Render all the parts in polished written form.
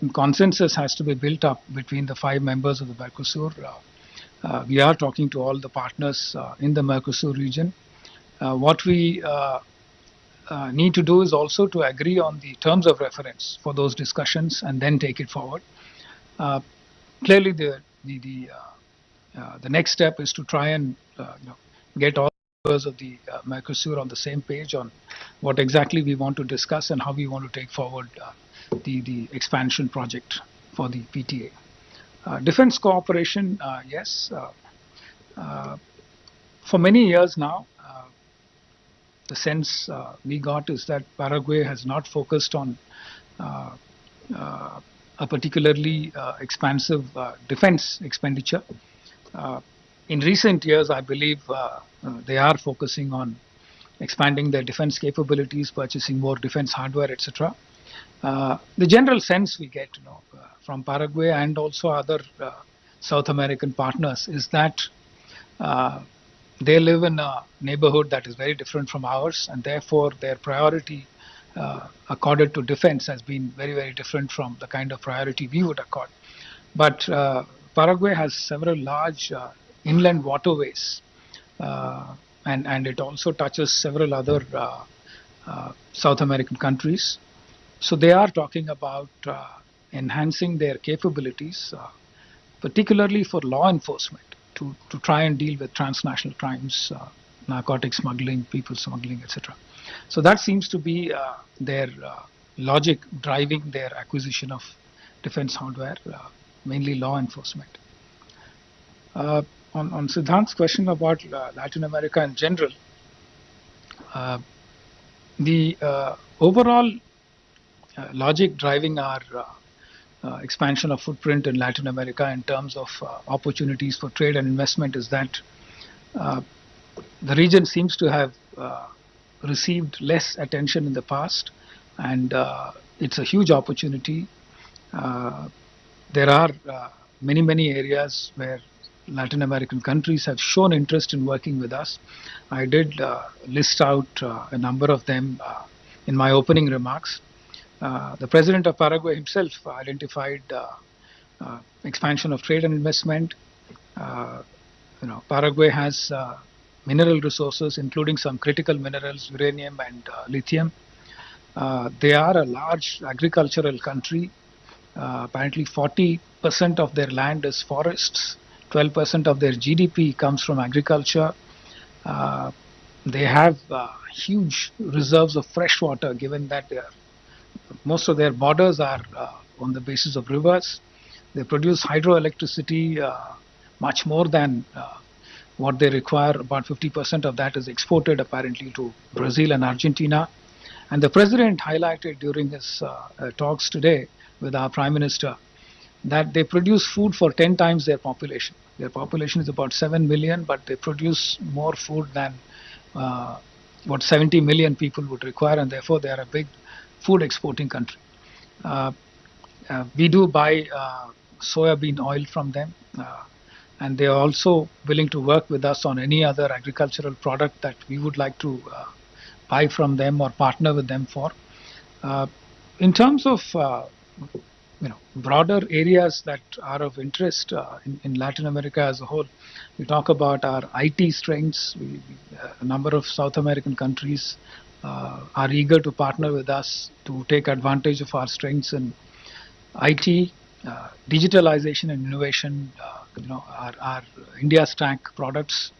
certain consensus has to be built up between the 5 members of the Mercosur. We are talking to all the partners in the Mercosur region. What we need to do is also to agree on the terms of reference for those discussions and then take it forward. Clearly, the next step is to try and get all members of the Mercosur on the same page on what exactly we want to discuss and how we want to take forward the expansion project for the PTA. Defense cooperation, yes. For many years now, the sense we got is that Paraguay has not focused on a particularly expansive defense expenditure. In recent years, I believe they are focusing on expanding their defense capabilities, purchasing more defense hardware, etc. The general sense we get, from Paraguay and also other South American partners is that they live in a neighborhood that is very different from ours, and therefore their priority accorded to defense has been very, very different from the kind of priority we would accord. But Paraguay has several large inland waterways, and it also touches several other South American countries. So they are talking about enhancing their capabilities, particularly for law enforcement, to try and deal with transnational crimes, narcotic smuggling, people smuggling, etc. So that seems to be their logic driving their acquisition of defense hardware, mainly law enforcement. On Siddhant's question about Latin America in general, the overall logic driving our expansion of footprint in Latin America in terms of opportunities for trade and investment is that the region seems to have received less attention in the past, and it's a huge opportunity. There are many areas where Latin American countries have shown interest in working with us. I did list out a number of them in my opening remarks. The President of Paraguay himself identified expansion of trade and investment. Paraguay has mineral resources, including some critical minerals, uranium and lithium. They are a large agricultural country. Apparently 40% of their land is forests. 12% of their GDP comes from agriculture. They have huge reserves of fresh water, given that most of their borders are on the basis of rivers. They produce hydroelectricity much more than what they require. About 50% of that is exported apparently to Brazil and Argentina. And the President highlighted during his talks today with our Prime Minister that they produce food for 10 times their population. Their population is about 7 million, but they produce more food than what 70 million people would require, and therefore they are a big food exporting country. We do buy soybean oil from them, and they are also willing to work with us on any other agricultural product that we would like to buy from them or partner with them for. In terms of broader areas that are of interest in Latin America as a whole, we talk about our IT strengths. A number of South American countries are eager to partner with us to take advantage of our strengths in IT, digitalization and innovation, our India Stack products,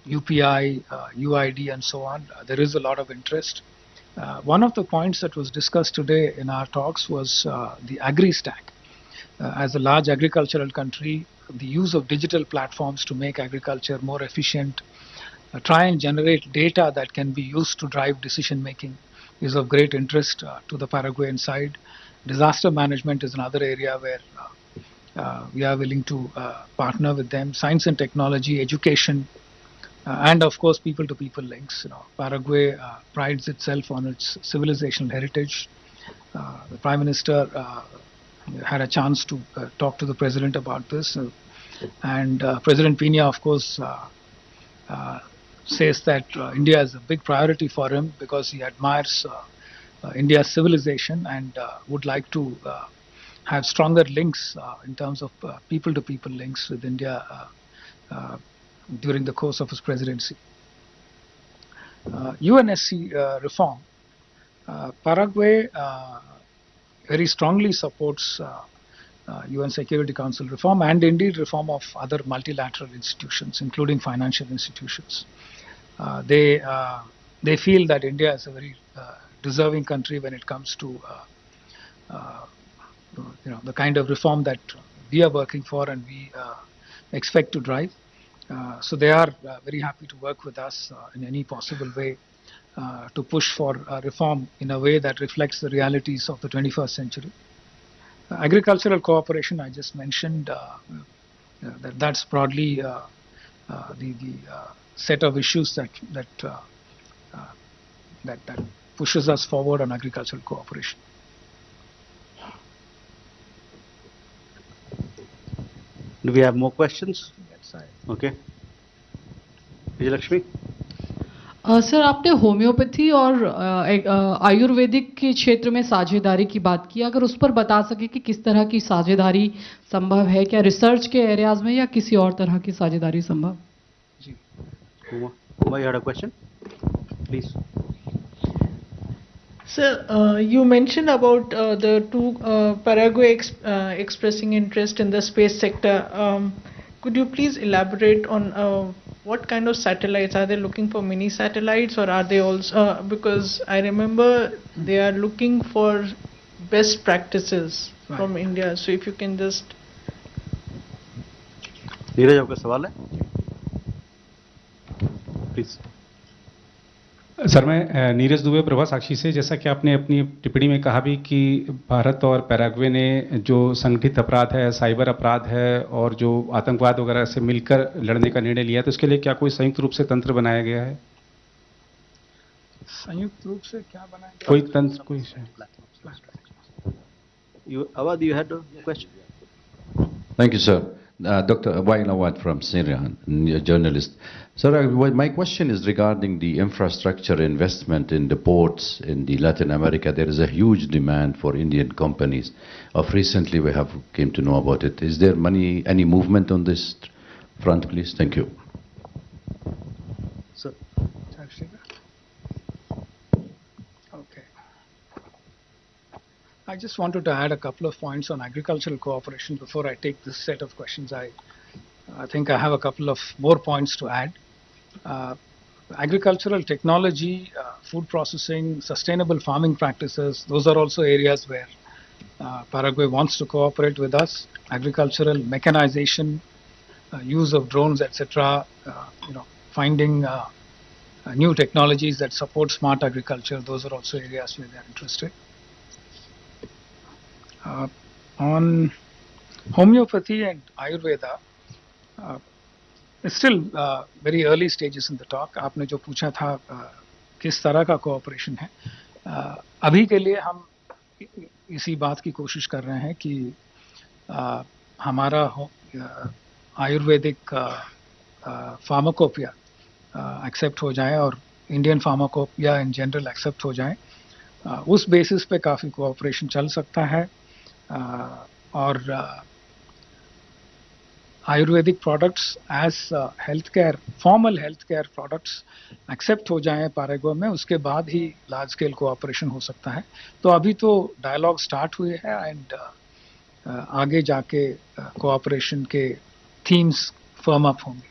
UPI, UID and so on. There is a lot of interest. One of the points that was discussed today in our talks was the agri-stack. As a large agricultural country, the use of digital platforms to make agriculture more efficient, try and generate data that can be used to drive decision making is of great interest to the Paraguayan side. Disaster management is another area where we are willing to partner with them. Science and technology, education, and of course people-to-people links. Paraguay prides itself on its civilizational heritage. The Prime Minister had a chance to talk to the President about this, and President Peña, of course, says that India is a big priority for him because he admires India's civilization and would like to have stronger links in terms of people-to-people links with India during the course of his presidency. UNSC reform. Paraguay very strongly supports UN Security Council reform and indeed reform of other multilateral institutions, including financial institutions. They feel that India is a very deserving country when it comes to the kind of reform that we are working for and we expect to drive. So they are very happy to work with us in any possible way to push for reform in a way that reflects the realities of the 21st century. Agricultural cooperation, I just mentioned, that's broadly the set of issues that pushes us forward on agricultural cooperation. Do we have more questions? Yes, Okay. Vijayalakshmi? Sir आपने homeopathy और आयुर्वेदिक के क्षेत्र में साझेदारी की बात की, अगर उस पर बता सके कि किस तरह की साझेदारी संभव है, क्या रिसर्च के एरियाज में या किसी और तरह की साझेदारी संभव? जी, Uma, you had a question? Please. Sir, you mentioned about the two Paraguay expressing interest in the space sector. Could you please elaborate on what kind of satellites? Are they looking for mini satellites or are they also, because I remember they are looking for best practices from India. So if you can just... Neeraj आपका सवाल है? Please. Sir मैं नीरज दुबे प्रभा साक्षी से, जैसा कि आपने अपनी टिप्पणी में कहा भी कि भारत और पैराग्वे ने जो संगठित अपराध है, साइबर अपराध है और जो आतंकवाद वगैरह से मिलकर लड़ने का निर्णय लिया, तो इसके लिए क्या कोई संयुक्त रूप से तंत्र बनाया गया है? संयुक्त रूप से क्या बनाया गया? कोई तंत्र, कोई Awad, you had a question? Thank you, sir. Dr. Wail Awad from Syria, a journalist. Sir, my question is regarding the infrastructure investment in the ports in the Latin America. There is a huge demand for Indian companies. Of recently, we have came to know about it. Is there any movement on this front, please? Thank you. Sir. Okay. I just wanted to add a couple of points on agricultural cooperation before I take this set of questions. I think I have a couple of more points to add. Agricultural technology, food processing, sustainable farming practices, those are also areas where Paraguay wants to cooperate with us. Agricultural mechanization, use of drones, etc. Finding new technologies that support smart agriculture, those are also areas where they are interested. On homeopathy and Ayurveda, it's still very early stages in the talk. आपने जो पूछा था किस तरह का cooperation है, अभी के लिए हम इसी बात की कोशिश कर रहे हैं कि हमारा आयुर्वेदिक फार्माकोपिया एक्सेप्ट हो जाए और Indian pharmacopoeia in general accept हो जाए. उस बेसिस पे काफ़ी कोऑपरेशन चल सकता है और Ayurvedic products as health care, formal health care products accept हो जाएं पैराग्वे में, उसके बाद ही लार्ज स्केल कोऑपरेशन हो सकता है. तो अभी तो डायलॉग स्टार्ट हुए हैं एंड आगे जाके कोऑपरेशन के थीम्स फर्म अप होंगे.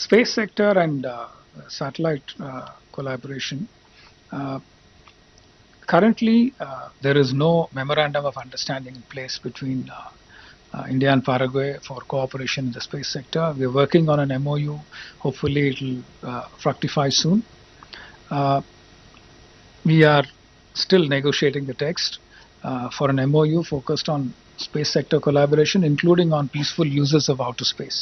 Space sector and satellite collaboration, currently there is no memorandum of understanding in place between India and Paraguay for cooperation in the space sector. We are working on an MoU. Hopefully it will fructify soon. We are still negotiating the text for an MoU focused on space sector collaboration, including on peaceful uses of outer space.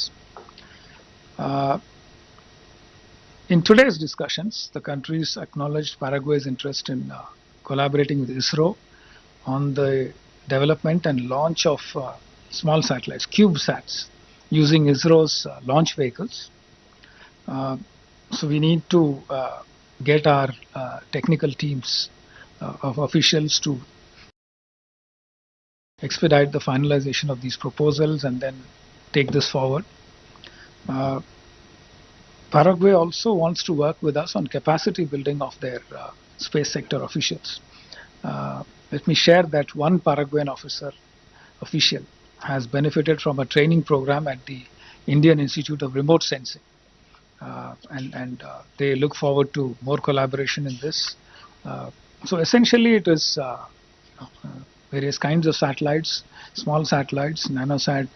In today's discussions, the countries acknowledged Paraguay's interest in collaborating with ISRO on the development and launch of small satellites, CubeSats, using ISRO's launch vehicles. So we need to get our technical teams of officials to expedite the finalization of these proposals and then take this forward. Paraguay also wants to work with us on capacity building of their space sector officials. Let me share that one Paraguayan official has benefited from a training program at the Indian Institute of Remote Sensing. And they look forward to more collaboration in this. So essentially it is various kinds of satellites, small satellites, nanosats,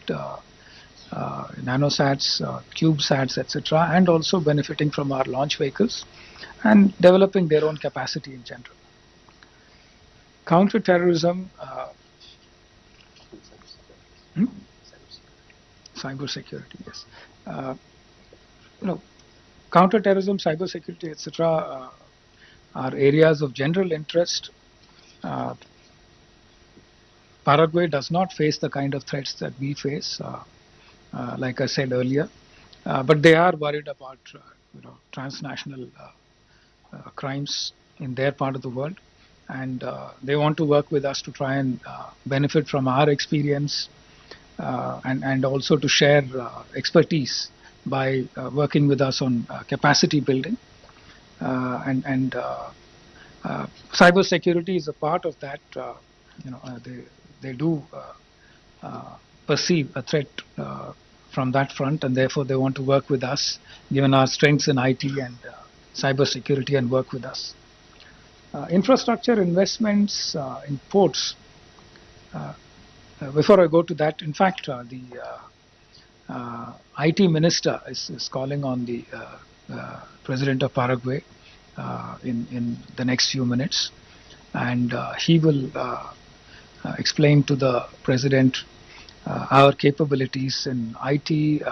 CubeSats, etc., and also benefiting from our launch vehicles and developing their own capacity in general. Counter-terrorism, cyber security, yes. Counter-terrorism, cyber security, etc., are areas of general interest. Paraguay does not face the kind of threats that we face, like I said earlier, but they are worried about transnational crimes in their part of the world, and they want to work with us to try and benefit from our experience and also to share expertise by working with us on capacity building. And cyber security is a part of that. They do perceive a threat from that front, and therefore they want to work with us, given our strengths in IT and cyber security, and work with us. Infrastructure investments in ports. Before I go to that, in fact, the IT minister is calling on the President of Paraguay in the next few minutes, and he will explain to the President our capabilities in IT,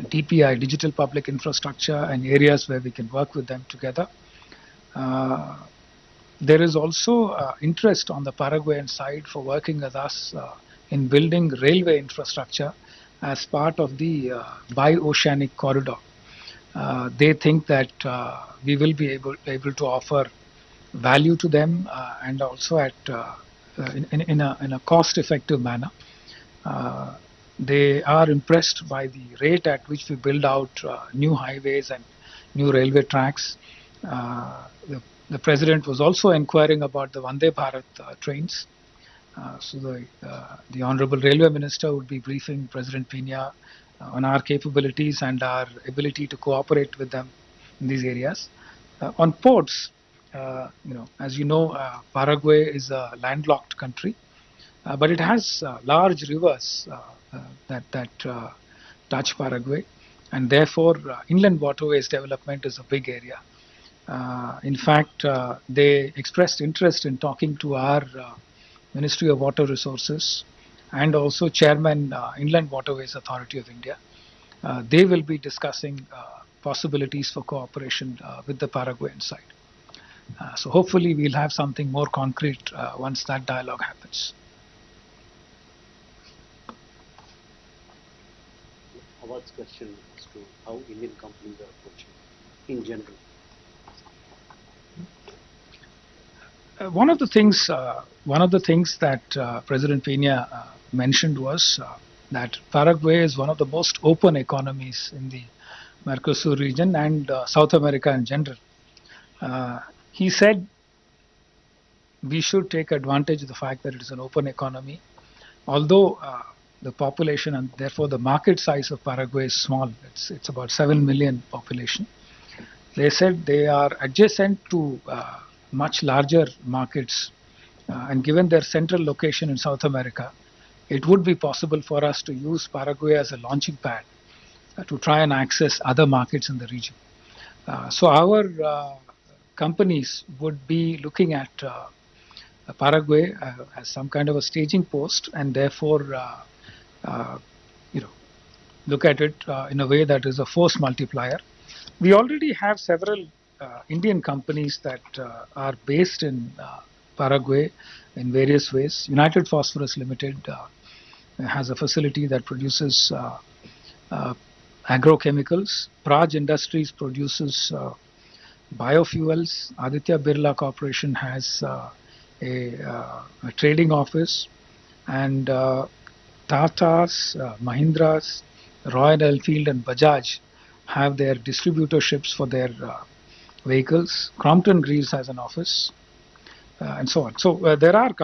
DPI, digital public infrastructure, and areas where we can work with them together. There is also interest on the Paraguayan side for working with us in building railway infrastructure as part of the bi-oceanic corridor. They think that we will be able to offer value to them and also at in a cost-effective manner. They are impressed by the rate at which we build out new highways and new railway tracks. The President was also inquiring about the Vande Bharat trains. So the Honorable Railway Minister would be briefing President Peña on our capabilities and our ability to cooperate with them in these areas. On ports, as you know, Paraguay is a landlocked country, but it has large rivers that touch Paraguay, and therefore inland waterways development is a big area. In fact, they expressed interest in talking to our Ministry of Water Resources and also Chairman Inland Waterways Authority of India. They will be discussing possibilities for cooperation with the Paraguayan side. So hopefully we'll have something more concrete once that dialogue happens. Awad's question as to how Indian companies are approaching in general. One of the things that President Peña mentioned was that Paraguay is one of the most open economies in the Mercosur region and South America in general. He said we should take advantage of the fact that it is an open economy. Although the population and therefore the market size of Paraguay is small, it's about 7 million population. They said they are adjacent to much larger markets, and given their central location in South America, it would be possible for us to use Paraguay as a launching pad to try and access other markets in the region. So our companies would be looking at Paraguay as some kind of a staging post, and therefore look at it in a way that is a force multiplier. We already have several Indian companies that are based in Paraguay in various ways. United Phosphorus Limited has a facility that produces agrochemicals. Praj Industries produces biofuels. Aditya Birla Corporation has a trading office, and Tata's, Mahindra's, Royal Enfield, and Bajaj have their distributorships for their vehicles. Crompton Greaves has an office, and so on. So there are,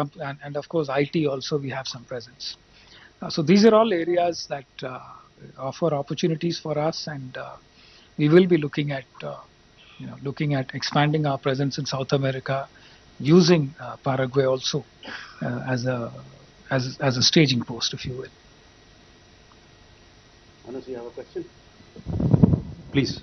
and of course IT also we have some presence. So these are all areas that offer opportunities for us, and we will be looking at expanding our presence in South America, using Paraguay also as a staging post, if you will. Manas, you have a question? Please.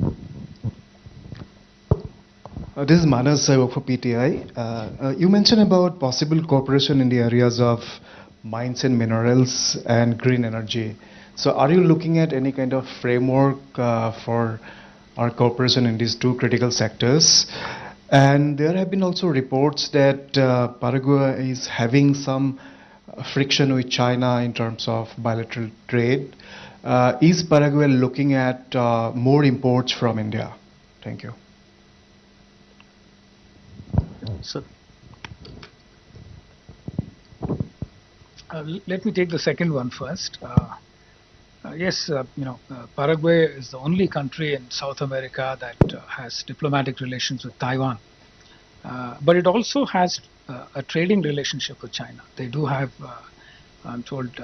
This is Manas, I work for PTI. You mentioned about possible cooperation in the areas of mines and minerals and green energy. So are you looking at any kind of framework for our cooperation in these two critical sectors? And there have been also reports that Paraguay is having some friction with China in terms of bilateral trade. Is Paraguay looking at more imports from India? Thank you. Sir. Let me take the second one first. Yes, Paraguay is the only country in South America that has diplomatic relations with Taiwan. But it also has a trading relationship with China. They do have, I'm told,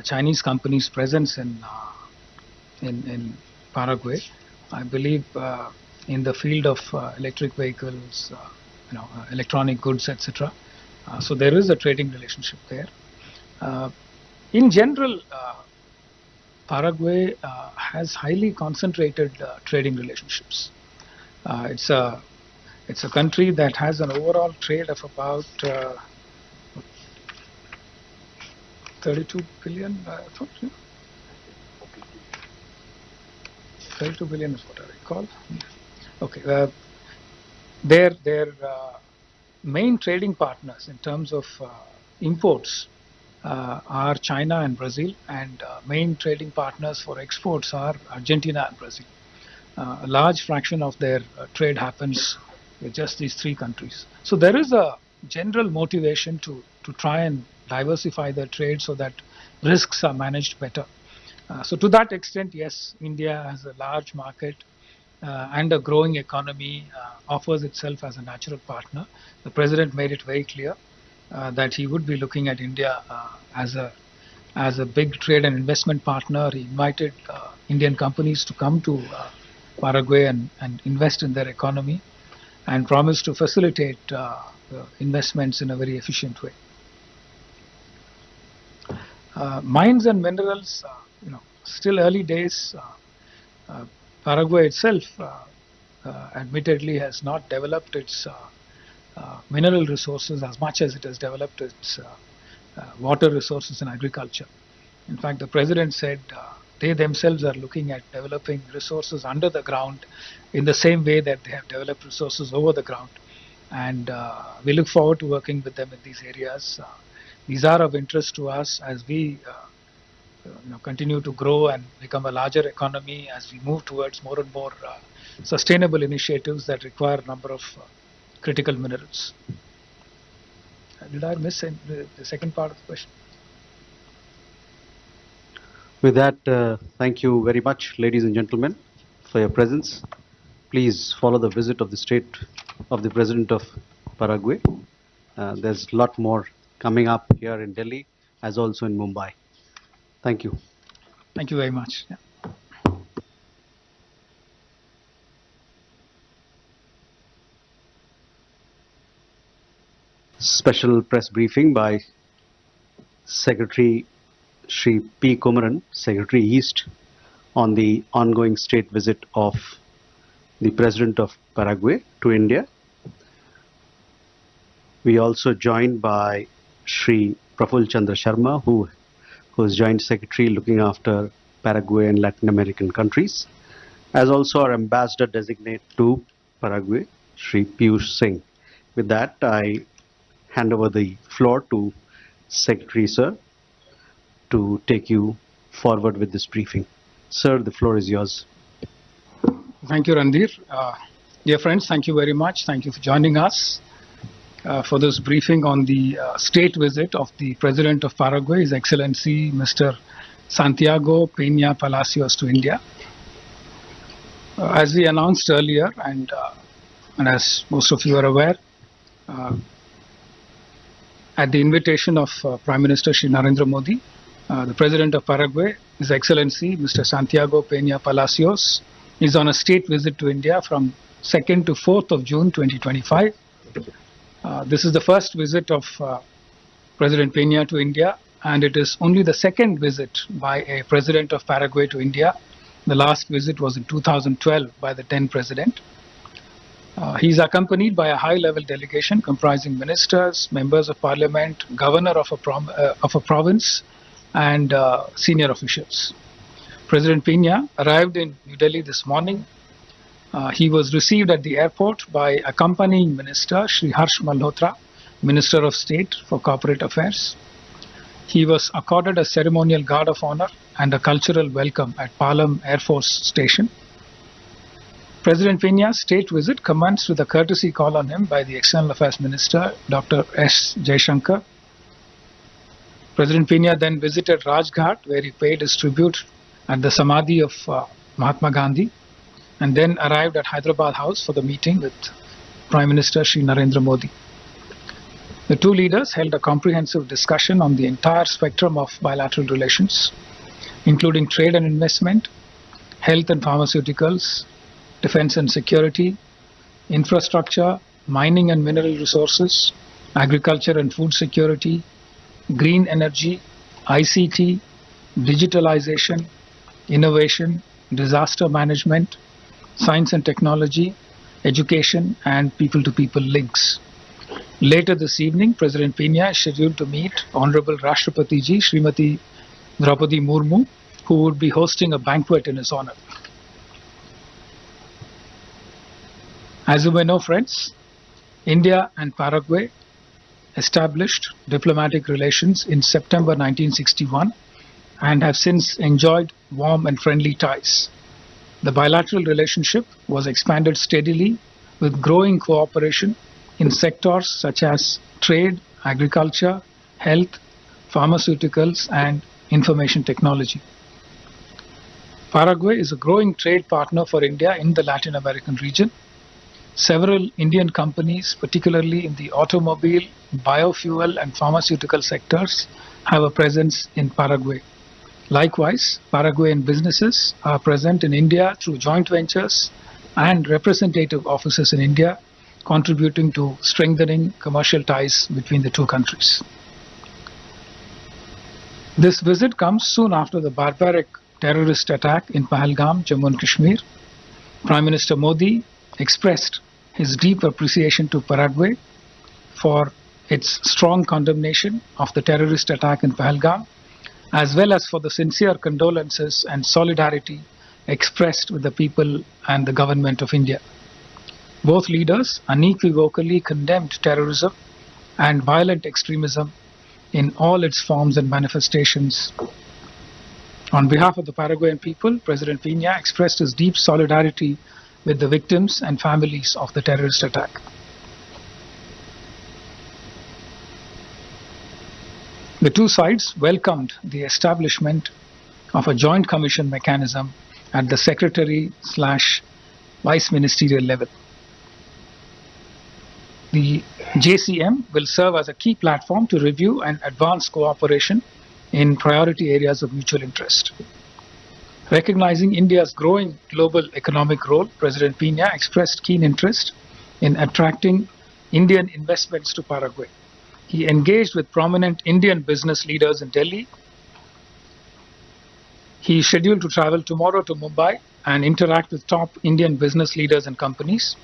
Chinese companies' presence in Paraguay. I believe in the field of electric vehicles, electronic goods, etc. So there is a trading relationship there. In general, Paraguay has highly concentrated trading relationships. It's a country that has an overall trade of about 32 billion. 32 billion is what I recall. Okay, their main trading partners in terms of imports are China and Brazil, and main trading partners for exports are Argentina and Brazil. A large fraction of their trade happens with just these three countries. So there is a general motivation to try and diversify their trade so that risks are managed better. So to that extent, yes, India has a large market and a growing economy, offers itself as a natural partner. The President made it very clear that he would be looking at India as a big trade and investment partner. He invited Indian companies to come to Paraguay and invest in their economy, and promised to facilitate investments in a very efficient way. Mines and minerals, still early days. Paraguay itself, admittedly, has not developed its mineral resources as much as it has developed its water resources and agriculture. In fact, the President said they themselves are looking at developing resources under the ground in the same way that they have developed resources over the ground. And we look forward to working with them in these areas. These are of interest to us as we continue to grow and become a larger economy, as we move towards more and more sustainable initiatives that require a number of critical minerals. Did I miss the second part of the question? With that, thank you very much, ladies and gentlemen, for your presence. Please follow the visit of the state of the President of Paraguay. There's a lot more coming up here in Delhi, as also in Mumbai. Thank you. Thank you very much. Yeah. Special press briefing by Secretary Shri P. Kumaran, Secretary East, on the ongoing state visit of the President of Paraguay to India. We also joined by Shri Praful Chandra Sharma, who is Joint Secretary looking after Paraguay and Latin American countries, as also our Ambassador Designate to Paraguay, Shri Piyush Singh. With that, I hand over the floor to Secretary Sir to take you forward with this briefing. Sir, the floor is yours. Thank you, Randhir. Dear friends, thank you very much. Thank you for joining us for this briefing on the state visit of the President of Paraguay, His Excellency Mr. Santiago Peña Palacios to India. As we announced earlier, and as most of you are aware, at the invitation of Prime Minister Shri Narendra Modi, the President of Paraguay, His Excellency Mr. Santiago Peña Palacios, is on a state visit to India from 2nd to 4th of June 2025. This is the first visit of President Peña to India, and it is only the second visit by a President of Paraguay to India. The last visit was in 2012 by the then President. He is accompanied by a high-level delegation comprising ministers, members of parliament, governor of a province, and senior officials. President Peña arrived in New Delhi this morning. He was received at the airport by accompanying Minister Shri Harsh Malhotra, Minister of State for Corporate Affairs. He was accorded a ceremonial guard of honor and a cultural welcome at Palam Air Force Station. President Peña's state visit commenced with a courtesy call on him by the External Affairs Minister, Dr. S. Jaishankar. President Peña then visited Rajghat, where he paid his tribute at the Samadhi of Mahatma Gandhi, and then arrived at Hyderabad House for the meeting with Prime Minister Shri Narendra Modi. The two leaders held a comprehensive discussion on the entire spectrum of bilateral relations, including trade and investment, health and pharmaceuticals, defense and security, infrastructure, mining and mineral resources, agriculture and food security, green energy, ICT, digitalization, innovation, disaster management, science and technology, education, and people-to-people links. Later this evening, President Peña is scheduled to meet Honorable Rashtrapati Ji, Srimati Draupadi Murmu, who would be hosting a banquet in his honor. As you may know, friends, India and Paraguay established diplomatic relations in September 1961 and have since enjoyed warm and friendly ties. The bilateral relationship was expanded steadily with growing cooperation in sectors such as trade, agriculture, health, pharmaceuticals, and information technology. Paraguay is a growing trade partner for India in the Latin American region. Several Indian companies, particularly in the automobile, biofuel, and pharmaceutical sectors, have a presence in Paraguay. Likewise, Paraguayan businesses are present in India through joint ventures and representative offices in India, contributing to strengthening commercial ties between the two countries. This visit comes soon after the barbaric terrorist attack in Pahalgam, Jammu and Kashmir. Prime Minister Modi expressed his deep appreciation to Paraguay for its strong condemnation of the terrorist attack in Pahalgam, as well as for the sincere condolences and solidarity expressed with the people and the government of India. Both leaders unequivocally condemned terrorism and violent extremism in all its forms and manifestations. On behalf of the Paraguayan people, President Peña expressed his deep solidarity with the victims and families of the terrorist attack. The two sides welcomed the establishment of a joint commission mechanism at the secretary/vice ministerial level. The JCM will serve as a key platform to review and advance cooperation in priority areas of mutual interest. Recognizing India's growing global economic role, President Peña expressed keen interest in attracting Indian investments to Paraguay. He engaged with prominent Indian business leaders in Delhi. He is scheduled to travel tomorrow to Mumbai and interact with top Indian business leaders and companies.